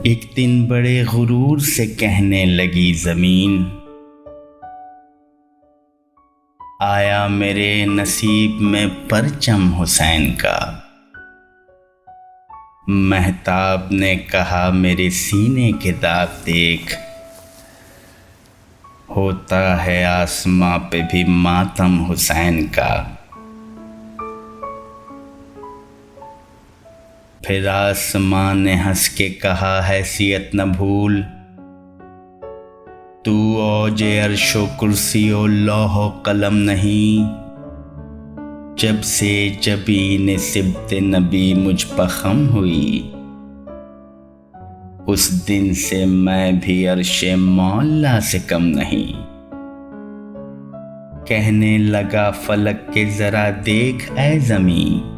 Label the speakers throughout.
Speaker 1: ایک دن بڑے غرور سے کہنے لگی زمین، آیا میرے نصیب میں پرچم حسین کا۔ مہتاب نے کہا میرے سینے کے داغ دیکھ، ہوتا ہے آسماں پہ بھی ماتم حسین کا۔ پھر آسمان نے ہنس کے کہا حیثیت نہ بھول، تو اوج عرش و کرسی و لوح و قلم نہیں۔ جب سے جبین سبط نبی مجھ پر خم ہوئی، اس دن سے میں بھی عرش مولا سے کم نہیں۔ کہنے لگا فلک کے ذرا دیکھ اے زمین،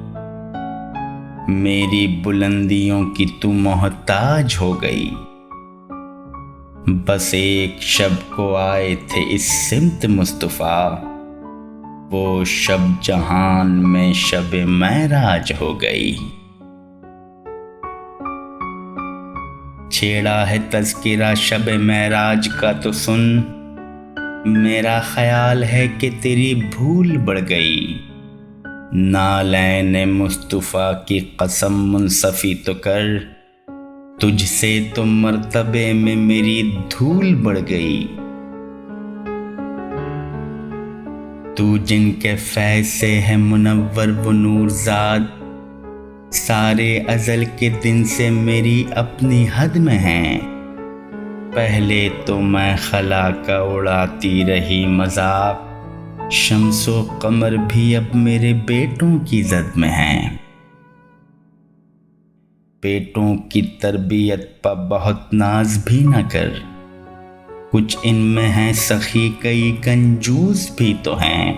Speaker 1: میری بلندیوں کی تو محتاج ہو گئی۔ بس ایک شب کو آئے تھے اس سمت مصطفیٰ، وہ شب جہان میں شب معراج ہو گئی۔ چھیڑا ہے تذکرہ شب معراج کا تو سن، میرا خیال ہے کہ تیری بھول بڑھ گئی۔ نالین مصطفیٰ کی قسم منصفی تو کر، تجھ سے تو مرتبے میں میری دھول بڑھ گئی۔ تو جن کے فیض سے ہے منور و نور زاد، سارے ازل کے دن سے میری اپنی حد میں ہیں۔ پہلے تو میں خلا کا اڑاتی رہی مذاق، شمس و قمر بھی اب میرے بیٹوں کی زد میں ہیں۔ بیٹوں کی تربیت پر بہت ناز بھی نہ کر، کچھ ان میں ہیں سخی کئی کنجوس بھی تو ہیں۔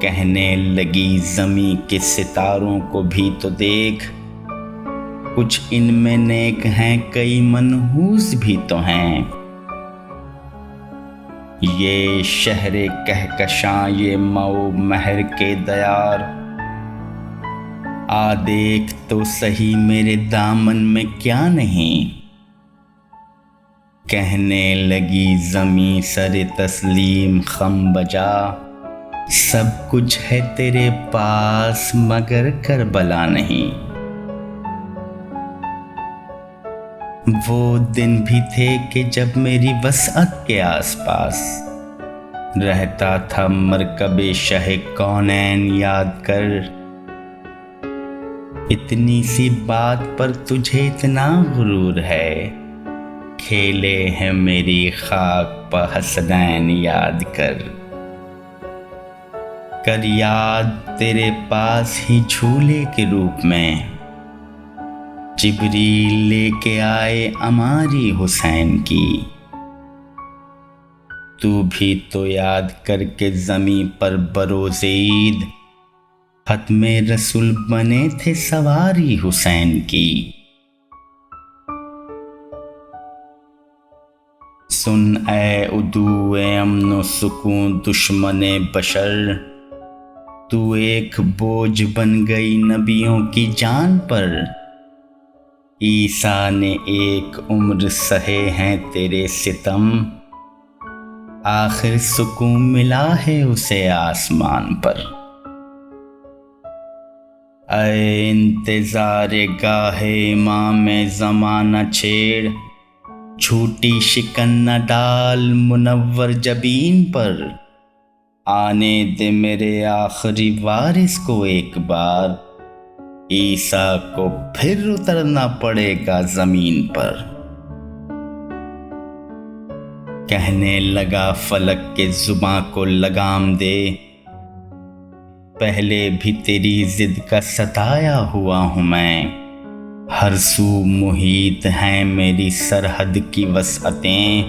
Speaker 1: کہنے لگی زمیں کے ستاروں کو بھی تو دیکھ، کچھ ان میں نیک ہیں کئی منحوس بھی تو ہیں۔ یہ شہر کہکشاں یہ مئو مہر کے دیار، آ دیکھ تو سہی میرے دامن میں کیا نہیں۔ کہنے لگی زمیں سر تسلیم خم بجا، سب کچھ ہے تیرے پاس مگر کربلا نہیں۔ وہ دن بھی تھے کہ جب میری وسعت کے آس پاس رہتا تھا مرکب شہ کونین یاد کر۔ اتنی سی بات پر تجھے اتنا غرور ہے، کھیلے ہیں میری خاک پر حسنین یاد کر۔ کر یاد تیرے پاس ہی جھولے کے روپ میں جبریل لے کے آئے عماری حسین کی۔ تو بھی تو یاد کر کے زمیں پر بروز عید ختم رسول بنے تھے سواری حسین کی۔ سن اے عدو امن و سکون دشمن بشر، تو ایک بوجھ بن گئی نبیوں کی جان پر۔ عیسیٰ نے ایک عمر سہے ہیں تیرے ستم، آخر سکون ملا ہے اسے آسمان پر۔ اے انتظار گاہ امام زمانہ چھیڑ، جھوٹی شکن نہ ڈال منور جبین پر۔ آنے دے میرے آخری وارث کو ایک بار، عیسیٰ کو پھر اترنا پڑے گا زمین پر۔ کہنے لگا فلک کے زباں کو لگام دے، پہلے بھی تیری ضد کا ستایا ہوا ہوں میں۔ ہر سو محیط ہیں میری سرحد کی وسعتیں،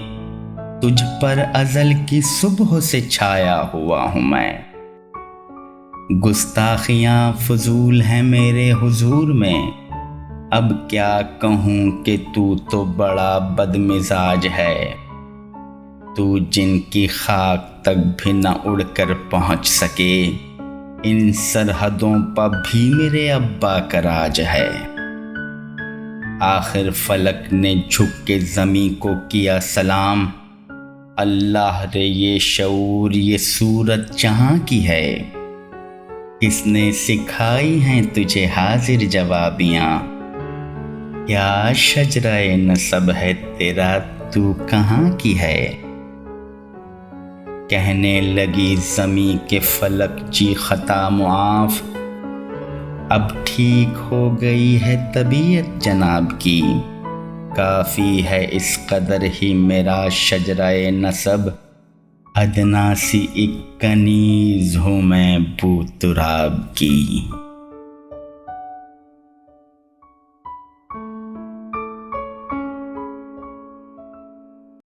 Speaker 1: تجھ پر ازل کی صبح سے چھایا ہوا ہوں میں۔ گستاخیاں فضول ہیں میرے حضور میں، اب کیا کہوں کہ تو بڑا بد مزاج ہے۔ تو جن کی خاک تک بھی نہ اڑ کر پہنچ سکے، ان سرحدوں پر بھی میرے ابا کا راج ہے۔ آخر فلک نے جھک کے زمیں کو کیا سلام، اللہ رے یہ شعور یہ صورت جہاں کی ہے، کس نے سکھائی ہیں تجھے حاضر جوابیاں، کیا شجرہ نسب ہے تیرا تو کہاں کی ہے؟ کہنے لگی زمیں کے فلک جی خطا معاف، اب ٹھیک ہو گئی ہے طبیعت جناب کی، کافی ہے اس قدر ہی میرا شجرہ نسب، ادنا سی ایک کنیز ہوں میں بو تراب کی۔